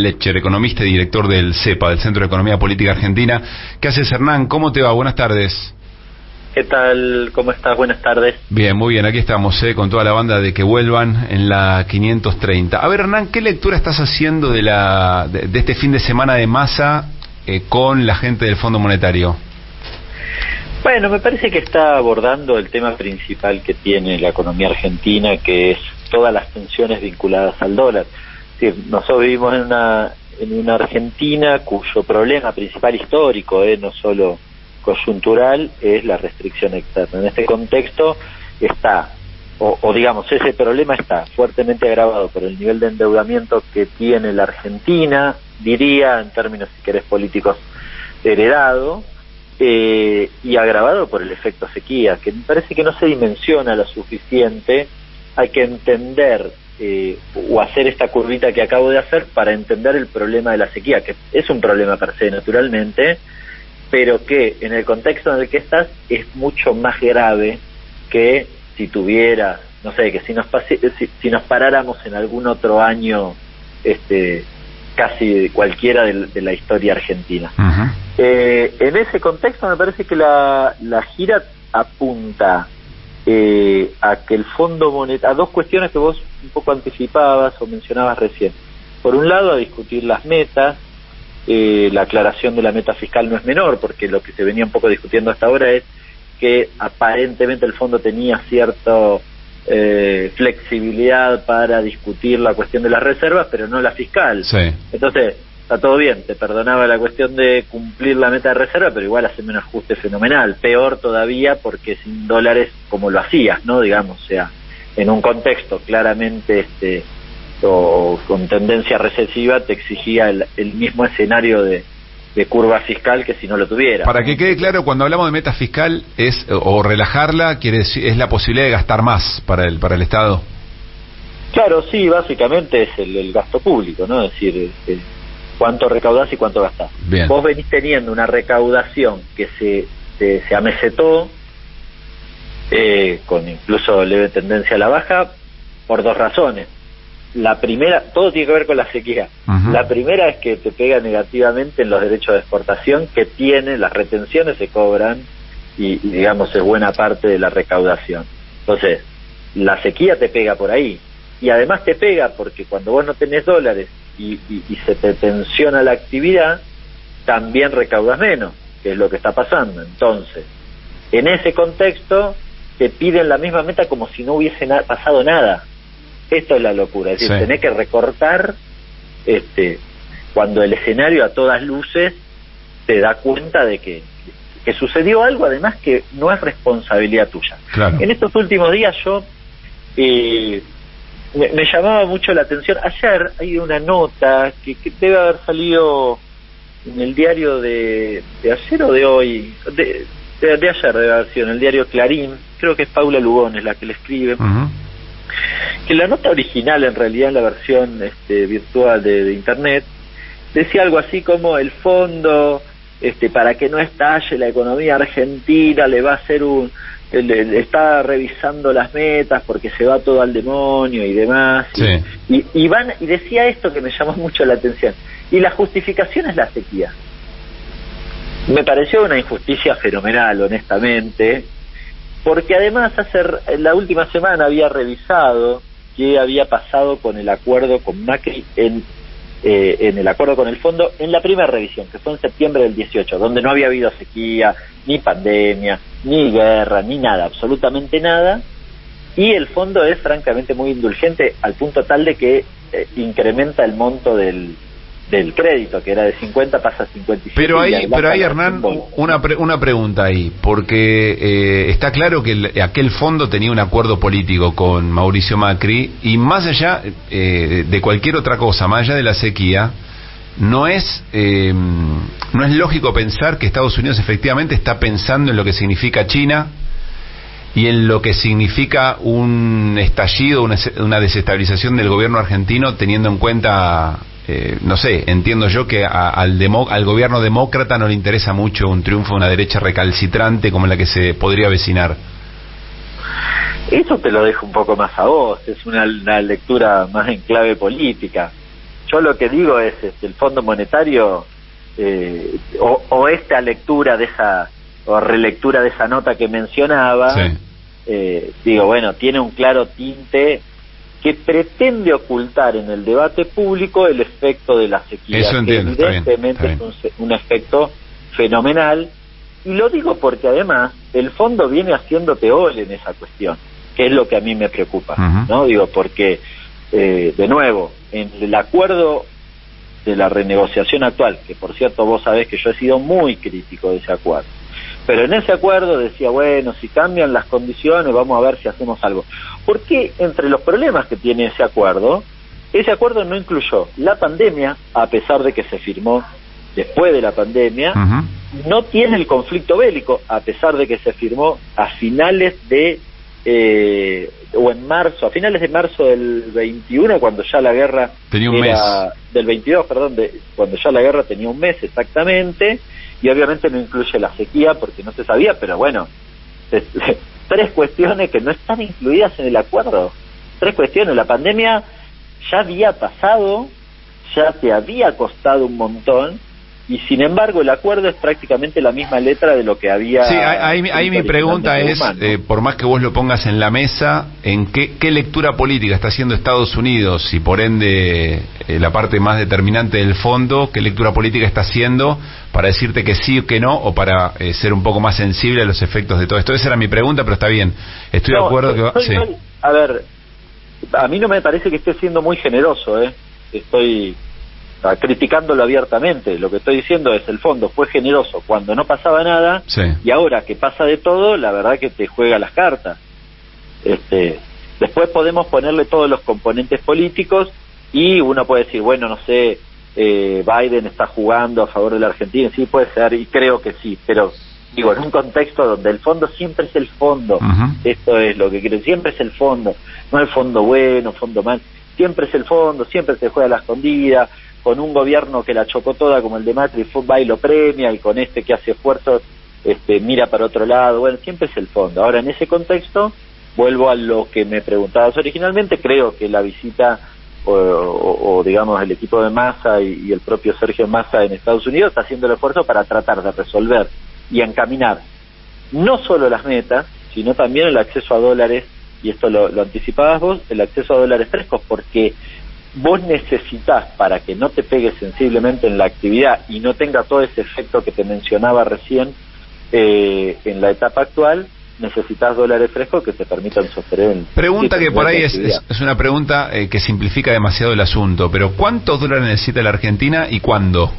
Lecher, economista y director del CEPA, del Centro de Economía Política Argentina. ¿Qué haces, Hernán? ¿Cómo te va? Buenas tardes. ¿Qué tal? ¿Cómo estás? Buenas tardes. Bien, muy bien. Aquí estamos, con toda la banda de Que Vuelvan en la 530. A ver, Hernán, ¿qué lectura estás haciendo de este fin de semana de Massa con la gente del Fondo Monetario? Bueno, me parece que está abordando el tema principal que tiene la economía argentina, que es todas las tensiones vinculadas al dólar. Es decir, nosotros vivimos en una Argentina cuyo problema principal histórico, no solo coyuntural, es la restricción externa. En este contexto está, digamos, ese problema está fuertemente agravado por el nivel de endeudamiento que tiene la Argentina, diría, en términos, si querés, políticos, heredado, y agravado por el efecto sequía, que me parece que no se dimensiona lo suficiente. Hay que entender o hacer esta curvita que acabo de hacer para entender el problema de la sequía, que es un problema per se, naturalmente, pero que en el contexto en el que estás es mucho más grave que si tuviera, no sé, que si nos paráramos en algún otro año casi cualquiera de la historia argentina. Uh-huh. En ese contexto me parece que la gira apunta a que el Fondo Monetario, a dos cuestiones que vos un poco anticipabas o mencionabas recién. Por un lado, a discutir las metas. La aclaración de la meta fiscal no es menor, porque lo que se venía un poco discutiendo hasta ahora es que aparentemente el fondo tenía cierta flexibilidad para discutir la cuestión de las reservas, pero no la fiscal. Sí. Entonces, está todo bien, te perdonaba la cuestión de cumplir la meta de reserva, pero igual hace un ajuste fenomenal. Peor todavía porque sin dólares, como lo hacías, ¿no? Digamos, o sea, en un contexto claramente o con tendencia recesiva, te exigía el mismo escenario de curva fiscal que si no lo tuviera. Para que quede claro, cuando hablamos de meta fiscal o relajarla, quiere decir, es la posibilidad de gastar más para el Estado. Claro, sí, básicamente es el gasto público, ¿no? Es decir, cuánto recaudás y cuánto gastás. Bien. Vos venís teniendo una recaudación que se amesetó, con incluso leve tendencia a la baja, por dos razones. La primera, todo tiene que ver con la sequía. Uh-huh. La primera es que te pega negativamente en los derechos de exportación que tiene, las retenciones se cobran y digamos es buena parte de la recaudación. Entonces, la sequía te pega por ahí. Y además te pega porque cuando vos no tenés dólares y se te tensiona la actividad, también recaudas menos, que es lo que está pasando. Entonces, en ese contexto, te piden la misma meta como si no hubiese pasado nada. Esto es la locura, es decir, sí, tenés que recortar cuando el escenario a todas luces te da cuenta de que sucedió algo, además que no es responsabilidad tuya. Claro. En estos últimos días yo me llamaba mucho la atención. Ayer hay una nota que debe haber salido en el diario de ayer o de hoy, de ayer debe haber sido en el diario Clarín, creo que es Paula Lugones la que le escribe. Uh-huh. Que la nota original, en realidad en la versión virtual de internet, decía algo así como el fondo, para que no estalle la economía argentina, le va a hacer está revisando las metas porque se va todo al demonio y demás. Sí. Y decía esto que me llamó mucho la atención. Y la justificación es la sequía. Me pareció una injusticia fenomenal, honestamente, porque además la última semana había revisado qué había pasado con el acuerdo con Macri en el acuerdo con el fondo en la primera revisión, que fue en septiembre del 18, donde no había habido sequía, ni pandemia, ni guerra, ni nada, absolutamente nada, y el fondo es francamente muy indulgente al punto tal de que incrementa el monto del crédito, que era de 50 pasa a 57. Pero ahí Hernán, una pregunta ahí, porque está claro que aquel fondo tenía un acuerdo político con Mauricio Macri, y más allá de cualquier otra cosa, más allá de la sequía, no es lógico pensar que Estados Unidos efectivamente está pensando en lo que significa China y en lo que significa un estallido, una desestabilización del gobierno argentino, teniendo en cuenta, no sé, entiendo yo que al gobierno demócrata no le interesa mucho un triunfo de una derecha recalcitrante como la que se podría avecinar. Eso te lo dejo un poco más a vos, es una lectura más en clave política. Yo lo que digo es, el Fondo Monetario, o esta lectura de esa, o relectura de esa nota que mencionaba, digo, bueno, tiene un claro tinte que pretende ocultar en el debate público el efecto de la sequía. Eso entiendo, que evidentemente está bien. Es un efecto fenomenal, y lo digo porque además el fondo viene haciéndote gol en esa cuestión, que es lo que a mí me preocupa, ¿no? Digo, porque, de nuevo, en el acuerdo de la renegociación actual, que por cierto vos sabés que yo he sido muy crítico de ese acuerdo, pero en ese acuerdo decía, bueno, si cambian las condiciones, vamos a ver si hacemos algo. Porque entre los problemas que tiene ese acuerdo no incluyó la pandemia, a pesar de que se firmó después de la pandemia, no tiene el conflicto bélico, a pesar de que se firmó a finales de, o en marzo, a finales de marzo del 21, cuando ya la guerra tenía un mes. Del 22, perdón, cuando ya la guerra tenía un mes exactamente. Y obviamente no incluye la sequía porque no se sabía, pero bueno, tres cuestiones que no están incluidas en el acuerdo. Tres cuestiones. La pandemia ya había pasado, ya te había costado un montón, y sin embargo el acuerdo es prácticamente la misma letra de lo que había. Sí, ahí mi pregunta es, por más que vos lo pongas en la mesa, ¿en qué lectura política está haciendo Estados Unidos y por ende la parte más determinante del fondo, qué lectura política está haciendo para decirte que sí o que no, o para ser un poco más sensible a los efectos de todo esto? Esa era mi pregunta, pero está bien, estoy de acuerdo que sí. A ver, a mí no me parece que esté siendo muy generoso, estoy criticándolo abiertamente. Lo que estoy diciendo es, el fondo fue generoso cuando no pasaba nada, y ahora que pasa de todo, la verdad que te juega las cartas. Después podemos ponerle todos los componentes políticos, y uno puede decir, bueno, no sé, Biden está jugando a favor de la Argentina, sí puede ser, y creo que sí, pero digo, en un contexto donde el fondo siempre es el fondo, esto es lo que quiero, siempre es el fondo, no el fondo bueno, fondo mal, siempre es el fondo, siempre se juega a la escondida, con un gobierno que la chocó toda como el de Macri, va y lo premia, y con este que hace esfuerzos mira para otro lado. Bueno, siempre es el fondo. Ahora, en ese contexto, vuelvo a lo que me preguntabas originalmente. Creo que la visita o digamos el equipo de Massa y el propio Sergio Massa en Estados Unidos está haciendo el esfuerzo para tratar de resolver y encaminar no solo las metas, sino también el acceso a dólares, y esto lo anticipabas vos, el acceso a dólares frescos, porque vos necesitas, para que no te pegue sensiblemente en la actividad y no tenga todo ese efecto que te mencionaba recién en la etapa actual, necesitas dólares frescos que te permitan sostener el... Pregunta que por ahí es una pregunta que simplifica demasiado el asunto, pero ¿cuántos dólares necesita la Argentina y cuándo?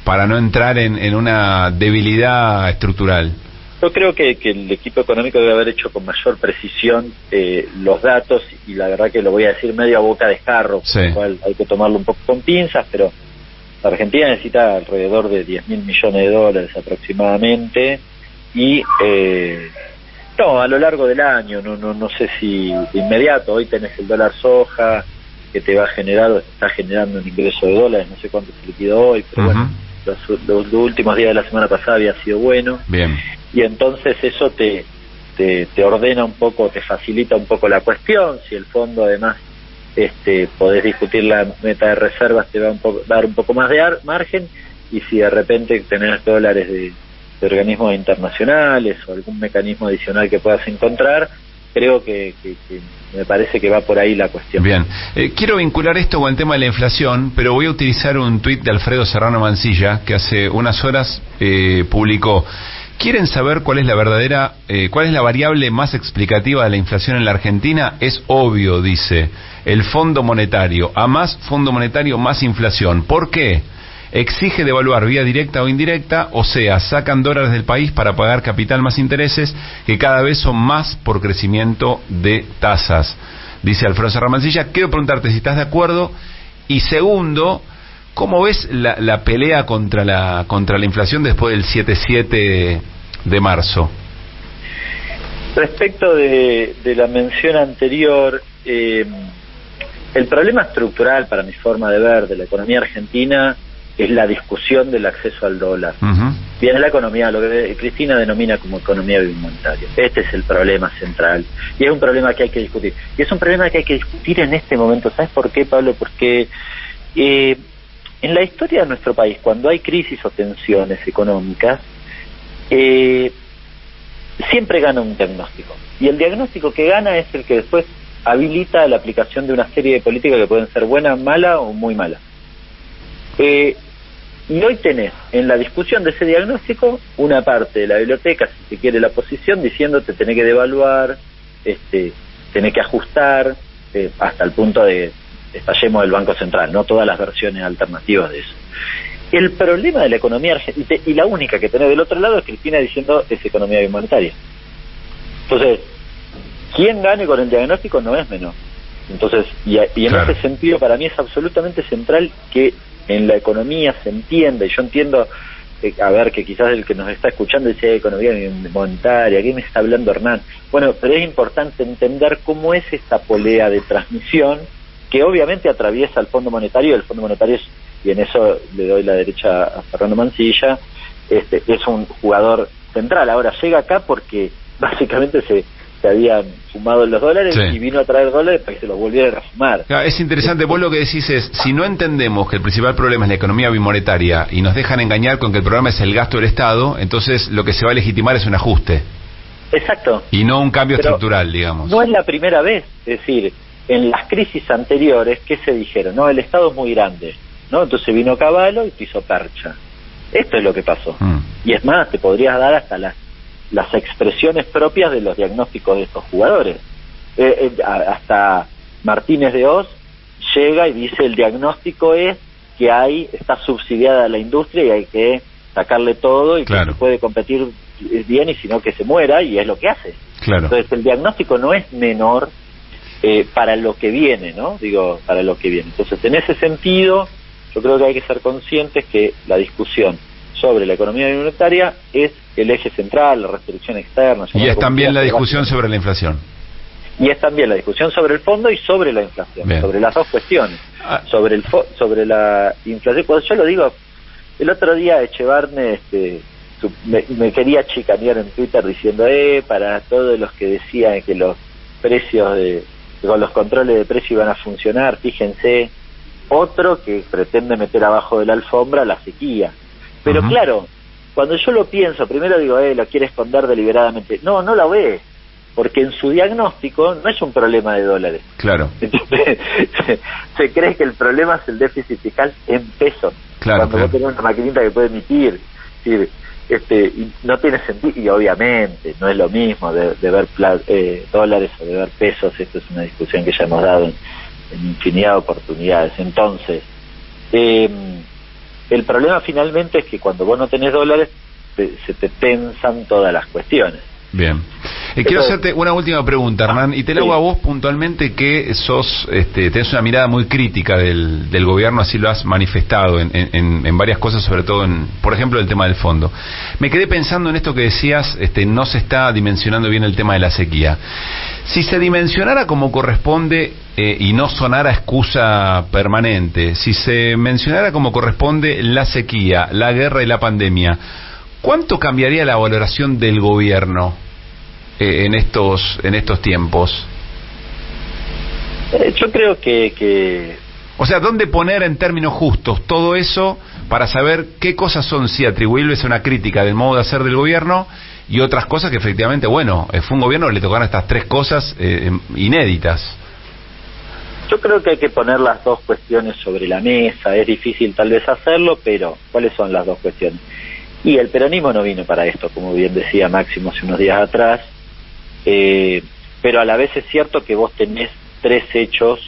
Para no entrar en una debilidad estructural. Yo creo que el equipo económico debe haber hecho con mayor precisión los datos, y la verdad que lo voy a decir medio a boca de jarro, por lo cual hay que tomarlo un poco con pinzas, pero la Argentina necesita alrededor de 10.000 millones de dólares aproximadamente, y no, a lo largo del año, no sé si de inmediato. Hoy tenés el dólar soja que te va a generar, está generando un ingreso de dólares, no sé cuánto se liquidó hoy, pero bueno, los últimos días de la semana pasada había sido bueno. Bien. Y entonces eso te ordena un poco, te facilita un poco la cuestión. Si el fondo además podés discutir la meta de reservas, te va a dar un poco más de margen, y si de repente tenés dólares de organismos internacionales o algún mecanismo adicional que puedas encontrar, creo que me parece que va por ahí la cuestión. Bien, quiero vincular esto con el tema de la inflación, pero voy a utilizar un tuit de Alfredo Serrano Mancilla, que hace unas horas publicó: ¿quieren saber cuál es la variable más explicativa de la inflación en la Argentina? Es obvio, dice, el Fondo Monetario. A más Fondo Monetario, más inflación. ¿Por qué? Exige devaluar vía directa o indirecta, o sea, sacan dólares del país para pagar capital más intereses, que cada vez son más por crecimiento de tasas, dice Alfredo Serrano Mancilla. Quiero preguntarte si estás de acuerdo, y segundo, ¿cómo ves la pelea contra la inflación después del 7.7 de marzo? Respecto de la mención anterior, el problema estructural, para mi forma de ver, de la economía argentina es la discusión del acceso al dólar. Viene la economía, lo que Cristina denomina como economía bimonetaria. Este es el problema central, y es un problema que hay que discutir. Y es un problema que hay que discutir en este momento. ¿Sabes por qué, Pablo? Porque En la historia de nuestro país, cuando hay crisis o tensiones económicas, siempre gana un diagnóstico. Y el diagnóstico que gana es el que después habilita la aplicación de una serie de políticas que pueden ser buenas, malas o muy malas. Y hoy tenés en la discusión de ese diagnóstico una parte de la biblioteca, si se quiere la oposición, diciéndote tenés que devaluar, tenés que ajustar, hasta el punto de estallemos del Banco Central, no todas las versiones alternativas de eso. El problema de la economía argentina, y la única que tenés del otro lado, es Cristina diciendo es economía bimonetaria. Entonces, quien gane con el diagnóstico no es menor. Entonces, y en claro. ese sentido para mí es absolutamente central que en la economía se entienda, y yo entiendo, a ver, que quizás el que nos está escuchando dice economía monetaria, ¿qué me está hablando Hernán? Bueno, pero es importante entender cómo es esta polea de transmisión que obviamente atraviesa el Fondo Monetario, y el Fondo Monetario es, y en eso le doy la derecha a Fernando Mancilla, es un jugador central. Ahora llega acá porque básicamente se habían fumado los dólares, sí, y vino a traer dólares para que se los volvieran a fumar. Claro, es interesante, vos lo que decís es, si no entendemos que el principal problema es la economía bimonetaria y nos dejan engañar con que el problema es el gasto del Estado, entonces lo que se va a legitimar es un ajuste. Exacto. Y no un cambio estructural, digamos. No es la primera vez, es decir, en las crisis anteriores, ¿qué se dijeron? No, el Estado es muy grande, ¿no? Entonces vino Cavallo y pisó percha. Esto es lo que pasó. Y es más, te podrías dar hasta las expresiones propias de los diagnósticos de estos jugadores. Hasta Martínez de Oz llega y dice el diagnóstico es que está subsidiada la industria y hay que sacarle todo y claro, que se puede competir bien y si no que se muera, y es lo que hace. Claro. Entonces el diagnóstico no es menor para lo que viene, ¿no? Digo, para lo que viene. Entonces en ese sentido yo creo que hay que ser conscientes que la discusión sobre la economía monetaria es el eje central, la restricción externa. Y es también la discusión sobre la inflación. Y es también la discusión sobre el fondo y sobre la inflación. Bien. Sobre las dos cuestiones. Sobre la inflación. Cuando yo lo digo, el otro día Echevarne me quería chicanear en Twitter diciendo, para todos los que decían que los precios con los controles de precio iban a funcionar, fíjense, otro que pretende meter abajo de la alfombra la sequía. Pero claro, cuando yo lo pienso, primero digo, lo quiere esconder deliberadamente. No la ve, porque en su diagnóstico no es un problema de dólares. Claro. Entonces, se cree que el problema es el déficit fiscal en pesos. Claro, cuando vos tenés una maquinita que puede emitir, y no tiene sentido, y obviamente no es lo mismo de ver dólares o de ver pesos. Esto es una discusión que ya hemos dado en infinidad de oportunidades. Entonces, el problema finalmente es que cuando vos no tenés dólares se te tensan todas las cuestiones. Bien. Quiero hacerte una última pregunta, Hernán, y te la hago a vos puntualmente, que tenés una mirada muy crítica del gobierno, así lo has manifestado en varias cosas, sobre todo por ejemplo, el tema del fondo. Me quedé pensando en esto que decías, no se está dimensionando bien el tema de la sequía. Si se dimensionara como corresponde y no sonara excusa permanente, si se mencionara como corresponde la sequía, la guerra y la pandemia, ¿cuánto cambiaría la valoración del gobierno en estos tiempos? Yo creo que... O sea, ¿dónde poner en términos justos todo eso para saber qué cosas son sí atribuibles a una crítica del modo de hacer del gobierno y otras cosas que efectivamente, bueno, fue un gobierno que le tocaron estas tres cosas inéditas? Yo creo que hay que poner las dos cuestiones sobre la mesa. Es difícil tal vez hacerlo, pero ¿cuáles son las dos cuestiones? Y el peronismo no vino para esto, como bien decía Máximo hace unos días atrás, pero a la vez es cierto que vos tenés tres hechos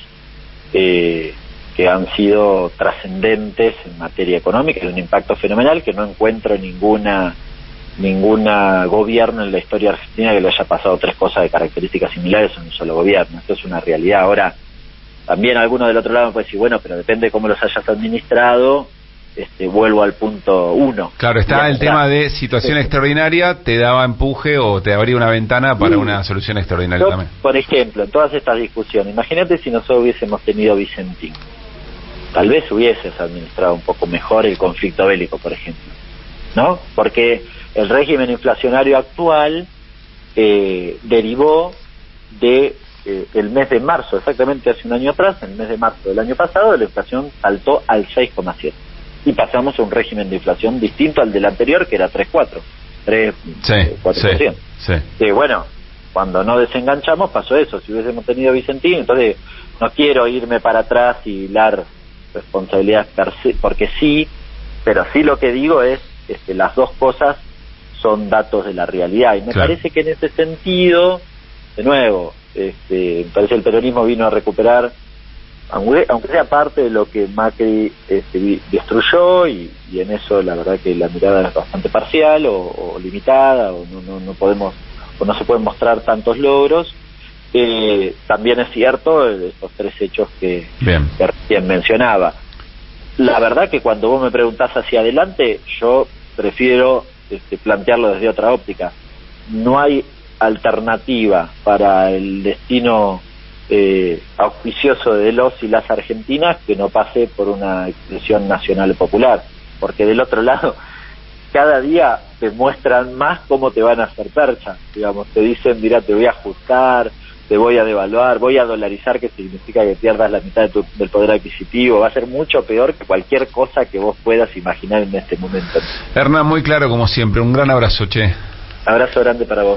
que han sido trascendentes en materia económica, y un impacto fenomenal que no encuentro ninguna gobierno en la historia argentina que le haya pasado tres cosas de características similares en un solo gobierno. Esto es una realidad. Ahora, también alguno del otro lado me puede decir, bueno, pero depende de cómo los hayas administrado. Vuelvo al punto 1. Claro, está el tema de situación extraordinaria, te daba empuje o te abría una ventana para una solución extraordinaria también. Por ejemplo, en todas estas discusiones, imagínate si nosotros hubiésemos tenido Vicentín. Tal vez hubieses administrado un poco mejor el conflicto bélico, por ejemplo, ¿no? Porque el régimen inflacionario actual derivó de el mes de marzo, exactamente hace un año atrás, en el mes de marzo del año pasado, la inflación saltó al 6,7. Y pasamos a un régimen de inflación distinto al del anterior, que era 3,4. 3,4%. Sí. Bueno, cuando no desenganchamos pasó eso. Si hubiésemos tenido Vicentín, entonces no quiero irme para atrás y hilar responsabilidades porque sí, pero sí lo que digo es las dos cosas son datos de la realidad, y me parece que en ese sentido, de nuevo, me parece que el peronismo vino a recuperar, aunque sea parte de lo que Macri destruyó, y en eso la verdad que la mirada es bastante parcial o limitada, o no podemos, o no se pueden mostrar tantos logros. También es cierto estos tres hechos que recién mencionaba. La verdad que cuando vos me preguntás hacia adelante, yo prefiero plantearlo desde otra óptica. No hay alternativa para el destino auspicioso de los y las argentinas que no pase por una expresión nacional y popular, porque del otro lado cada día te muestran más cómo te van a hacer percha, digamos, te dicen, mira, te voy a ajustar, te voy a devaluar, voy a dolarizar, que significa que pierdas la mitad del poder adquisitivo, va a ser mucho peor que cualquier cosa que vos puedas imaginar en este momento. Hernán, muy claro como siempre, un gran abrazo, che. Abrazo grande para vos.